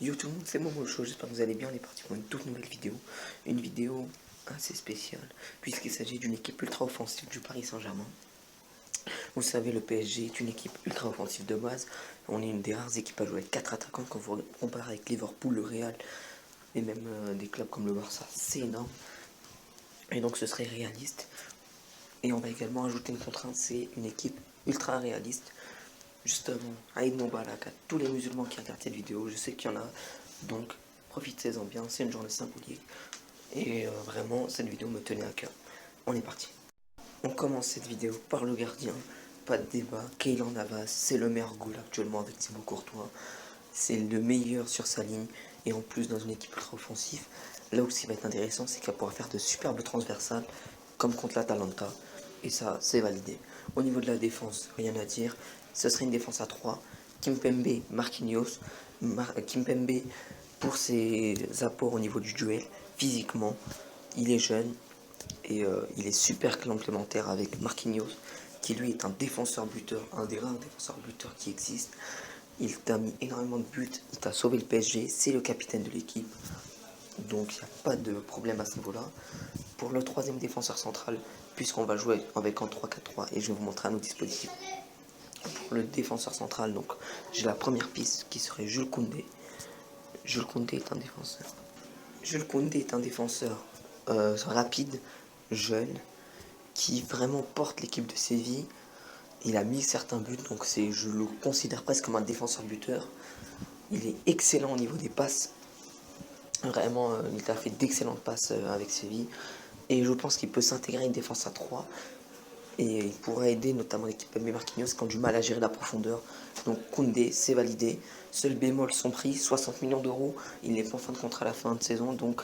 Yo tout le monde, c'est Momo Show, j'espère que vous allez bien, on est parti pour une toute nouvelle vidéo. Une vidéo assez spéciale, puisqu'il s'agit d'une équipe ultra offensive du Paris Saint-Germain. Vous savez, le PSG est une équipe ultra offensive de base. On est une des rares équipes à jouer avec 4 attaquants quand vous comparez avec Liverpool, le Real, et même des clubs comme le Barça, c'est énorme. Et donc ce serait réaliste. Et on va également ajouter une contrainte, c'est une équipe ultra réaliste. Justement, Aïd Moubarak à tous les musulmans qui regardent cette vidéo, je sais qu'il y en a, donc profitez-en bien, c'est une journée symbolique. Et vraiment, cette vidéo me tenait à cœur. On est parti. On commence cette vidéo par le gardien, pas de débat, Keylor Navas, c'est le meilleur goal actuellement avec Thibaut Courtois. C'est le meilleur sur sa ligne, et en plus dans une équipe ultra offensive. Là où ce qui va être intéressant, c'est qu'il pourra faire de superbes transversales, comme contre l'Atalanta. Et ça, c'est validé. Au niveau de la défense, rien à dire. Ce serait une défense à 3. Kimpembe, Marquinhos. Kimpembe pour ses apports au niveau du duel. Physiquement, il est jeune. Et il est super complémentaire avec Marquinhos, qui lui est un défenseur buteur, un des rares défenseurs buteurs qui existent. Il t'a mis énormément de buts, il t'a sauvé le PSG, c'est le capitaine de l'équipe. Donc il n'y a pas de problème à ce niveau-là. Pour le troisième défenseur central, puisqu'on va jouer avec un 3-4-3 et je vais vous montrer un autre dispositif. Pour le défenseur central, donc j'ai la première piste qui serait Jules Koundé. Jules Koundé est un défenseur. Jules Koundé est un défenseur rapide, jeune, qui vraiment porte l'équipe de Séville. Il a mis certains buts, donc je le considère presque comme un défenseur buteur. Il est excellent au niveau des passes. Vraiment, il a fait d'excellentes passes avec Séville. Et je pense qu'il peut s'intégrer à une défense à 3. Et il pourrait aider notamment l'équipe de Marquinhos qui ont du mal à gérer la profondeur. Donc Koundé, c'est validé. Seul bémol, son prix, 60 millions d'euros. Il n'est pas en fin de contrat à la fin de saison. Donc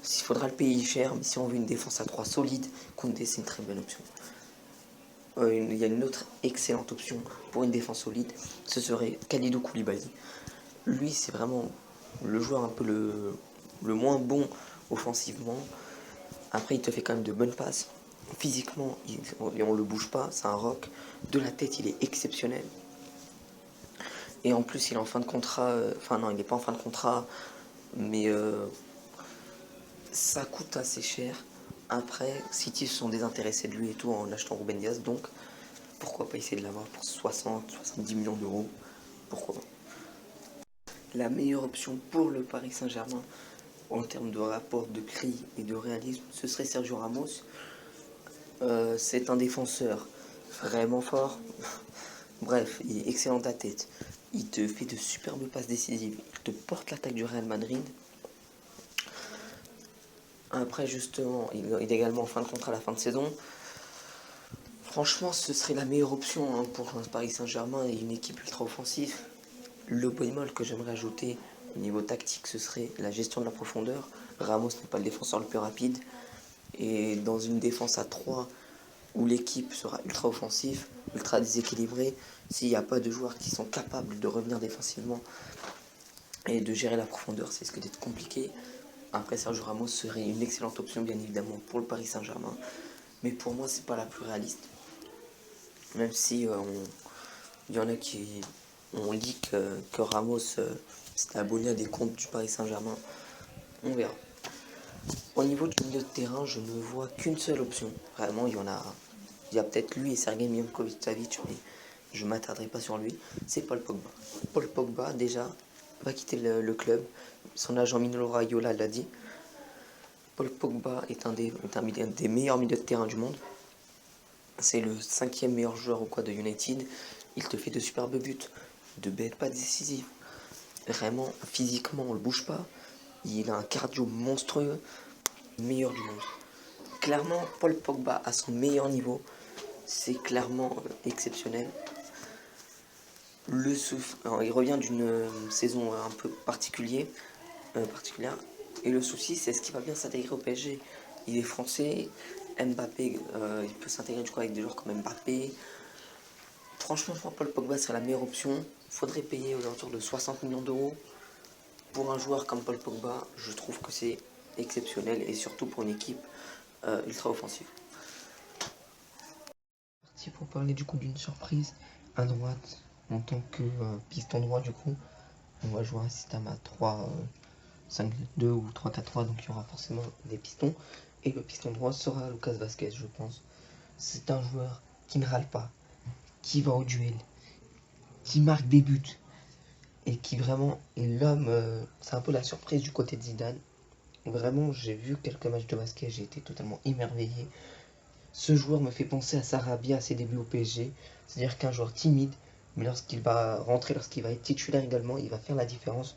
il faudra le payer cher. Mais si on veut une défense à 3 solide, Koundé, c'est une très bonne option. Il y a une autre excellente option pour une défense solide. Ce serait Kalidou Koulibaly. Lui, c'est vraiment le joueur un peu le moins bon offensivement. Après, il te fait quand même de bonnes passes. Physiquement, on le bouge pas, c'est un rock. De la tête, il est exceptionnel. Et en plus, il est en fin de contrat. Enfin, non, il n'est pas en fin de contrat. Mais ça coûte assez cher. Après, City se sont désintéressés de lui et tout en achetant Ruben Dias. Donc, pourquoi pas essayer de l'avoir pour 60-70 millions d'euros. Pourquoi pas. La meilleure option pour le Paris Saint-Germain en termes de rapport de prix et de réalisme, ce serait Sergio Ramos. C'est un défenseur vraiment fort. Bref, il est excellent à tête. Il te fait de superbes passes décisives. Il te porte l'attaque du Real Madrid. Après, justement, il est également en fin de contrat à la fin de saison. Franchement, ce serait la meilleure option pour un Paris Saint-Germain et une équipe ultra offensive. Le bémol que j'aimerais ajouter au niveau tactique, ce serait la gestion de la profondeur. Ramos n'est pas le défenseur le plus rapide. Et dans une défense à 3 où l'équipe sera ultra offensive, ultra déséquilibrée, s'il n'y a pas de joueurs qui sont capables de revenir défensivement et de gérer la profondeur, c'est ce que d'être compliqué. Après, Sergio Ramos serait une excellente option, bien évidemment, pour le Paris Saint-Germain. Mais pour moi, c'est pas la plus réaliste. Même si il y en a qui ont dit que Ramos s'était abonné à des comptes du Paris Saint-Germain. On verra. Au niveau du milieu de terrain, je ne vois qu'une seule option. Vraiment, il y en a. Il y a peut-être lui et Sergei Milinkovic-Savic, mais je ne m'attarderai pas sur lui. C'est Paul Pogba. Paul Pogba, déjà, va quitter le club. Son agent Mino Raiola l'a dit. Paul Pogba est un des meilleurs milieux de terrain du monde. C'est le 5e meilleur joueur au quoi de United. Il te fait de superbes buts, de belles passes décisives. Vraiment, physiquement, on le bouge pas. Il a un cardio monstrueux, meilleur du monde. Clairement, Paul Pogba à son meilleur niveau, c'est clairement exceptionnel. Alors, il revient d'une saison un peu particulière. Et le souci, c'est ce qui va bien s'intégrer au PSG. Il est français, Mbappé, il peut s'intégrer du coup avec des joueurs comme Mbappé. Franchement, je crois que Paul Pogba serait la meilleure option. Il faudrait payer aux alentours de 60 millions d'euros. Pour un joueur comme Paul Pogba, je trouve que c'est exceptionnel et surtout pour une équipe ultra offensive. Parti pour parler du coup d'une surprise à droite en tant que piston droit du coup. On va jouer un système à 3-5-2 ou 3-4-3, donc il y aura forcément des pistons. Et le piston droit sera Lucas Vázquez, je pense. C'est un joueur qui ne râle pas, qui va au duel, qui marque des buts, et qui vraiment est l'homme. C'est un peu la surprise du côté de Zidane. Vraiment, j'ai vu quelques matchs de Vázquez, j'ai été totalement émerveillé. Ce joueur me fait penser à Sarabia à ses débuts au PSG. C'est-à-dire qu'un joueur timide, mais lorsqu'il va rentrer, lorsqu'il va être titulaire également, il va faire la différence.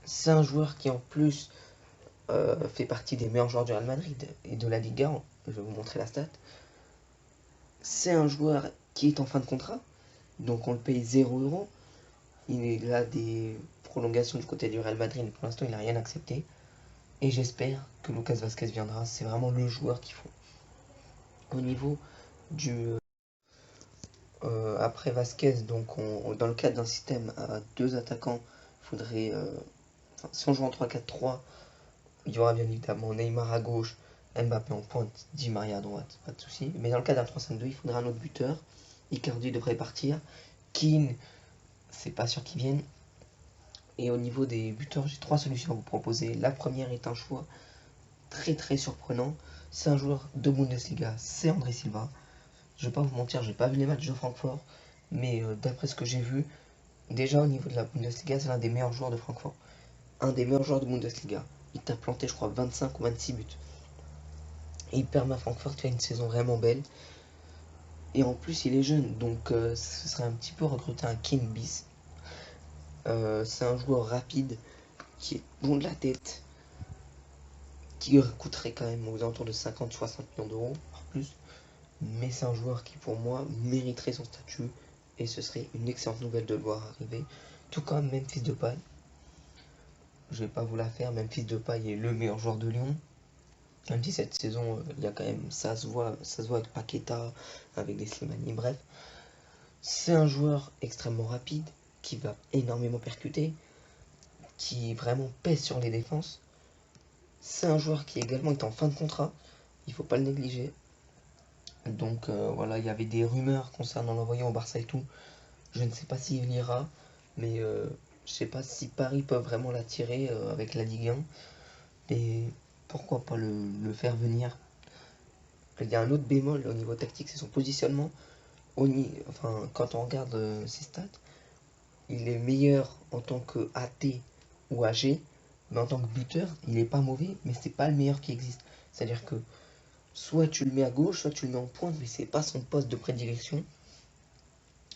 C'est un joueur qui en plus fait partie des meilleurs joueurs du Real Madrid et de la Liga. Je vais vous montrer la stat. C'est un joueur qui est en fin de contrat, donc on le paye 0 €. Il a des prolongations du côté du Real Madrid, mais pour l'instant il n'a rien accepté. Et j'espère que Lucas Vázquez viendra. C'est vraiment le joueur qu'il faut. Au niveau du après Vázquez, donc dans le cadre d'un système à 2 attaquants, il faudrait, si on joue en 3-4-3, il y aura bien évidemment Neymar à gauche, Mbappé en pointe, Di Maria à droite, pas de souci. Mais dans le cadre d'un 3-5-2, il faudra un autre buteur. Icardi devrait partir. Keane, c'est pas sûr qu'il vienne. Et au niveau des buteurs, j'ai 3 solutions à vous proposer. La première est un choix très très surprenant. C'est un joueur de Bundesliga, c'est André Silva. Je vais pas vous mentir, j'ai pas vu les matchs de Francfort, mais d'après ce que j'ai vu, déjà au niveau de la Bundesliga, c'est l'un des meilleurs joueurs de Francfort. Un des meilleurs joueurs de Bundesliga. Il t'a planté, je crois, 25 ou 26 buts. Et il permet à Francfort de faire une saison vraiment belle. Et en plus, il est jeune, donc ce serait un petit peu recruter un King bis. C'est un joueur rapide, qui est bon de la tête, qui coûterait quand même aux alentours de 50-60 millions d'euros, voire plus. Mais c'est un joueur qui, pour moi, mériterait son statut. Et ce serait une excellente nouvelle de le voir arriver. Tout comme Memphis Depay. Je vais pas vous la faire. Memphis Depay est le meilleur joueur de Lyon. Même si cette saison, il y a quand même, ça se voit avec Paqueta, avec les Slimani, bref. C'est un joueur extrêmement rapide, qui va énormément percuter, qui vraiment pèse sur les défenses. C'est un joueur qui également est en fin de contrat, il faut pas le négliger. Donc voilà, il y avait des rumeurs concernant l'envoyer au Barça et tout. Je ne sais pas s'il ira, mais je sais pas si Paris peut vraiment l'attirer avec la Ligue 1. Et pourquoi pas le faire venir. Il y a un autre bémol au niveau tactique, c'est son positionnement. Enfin, quand on regarde ses stats, il est meilleur en tant que AT ou AG, mais en tant que buteur, il est pas mauvais, mais c'est pas le meilleur qui existe. C'est-à-dire que soit tu le mets à gauche, soit tu le mets en pointe, mais c'est pas son poste de prédilection.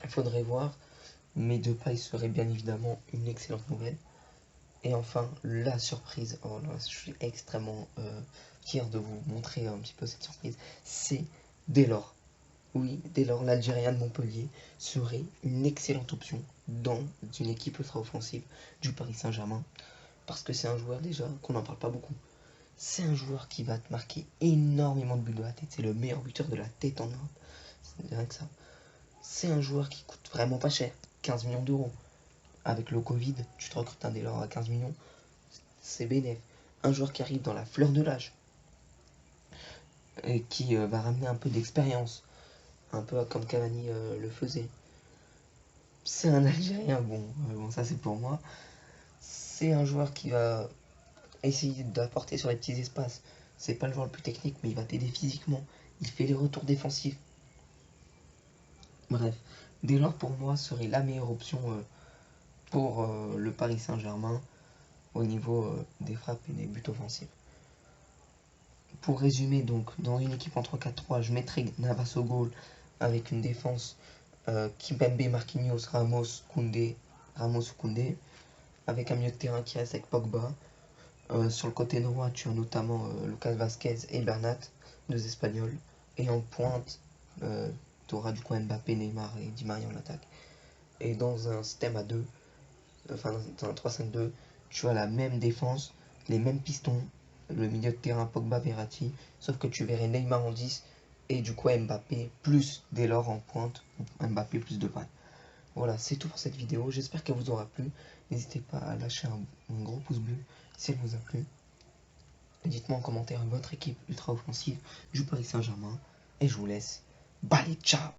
Il faudrait voir, mais Depay serait bien évidemment une excellente nouvelle. Et enfin, la surprise, oh là, je suis extrêmement fier de vous montrer un petit peu cette surprise, c'est Delors. Oui, Delors, l'Algérien de Montpellier, serait une excellente option dans une équipe ultra-offensive du Paris Saint-Germain. Parce que c'est un joueur déjà qu'on n'en parle pas beaucoup. C'est un joueur qui va te marquer énormément de buts de la tête. C'est le meilleur buteur de la tête en Europe. C'est rien que ça. C'est un joueur qui coûte vraiment pas cher, 15 millions d'euros. Avec le Covid, tu te recrutes un Delors à 15 millions, c'est bénéf. Un joueur qui arrive dans la fleur de l'âge et qui va ramener un peu d'expérience, un peu comme Cavani le faisait. C'est un Algérien, bon ça c'est pour moi. C'est un joueur qui va essayer d'apporter sur les petits espaces. C'est pas le joueur le plus technique, mais il va t'aider physiquement. Il fait les retours défensifs. Bref, Delors pour moi serait la meilleure option pour le Paris Saint-Germain au niveau des frappes et des buts offensifs. Pour résumer, donc, dans une équipe en 3-4-3, je mettrai Navas au goal avec une défense Kimpembe, Marquinhos, Ramos, Koundé, avec un milieu de terrain qui reste avec Pogba. Sur le côté droit, tu as notamment Lucas Vázquez et Bernat, deux Espagnols. Et en pointe, tu auras du coup Mbappé, Neymar et Di Maria en attaque. Et dans un système à 2, enfin dans un 3-5-2, tu as la même défense, les mêmes pistons, le milieu de terrain Pogba, Verratti, sauf que tu verrais Neymar en 10 et du coup Mbappé plus Delors en pointe, Mbappé plus Depay. Voilà, c'est tout pour cette vidéo, j'espère qu'elle vous aura plu. N'hésitez pas à lâcher un gros pouce bleu si elle vous a plu. Dites-moi en commentaire votre équipe ultra offensive du Paris Saint-Germain. Et je vous laisse. Bye, ciao!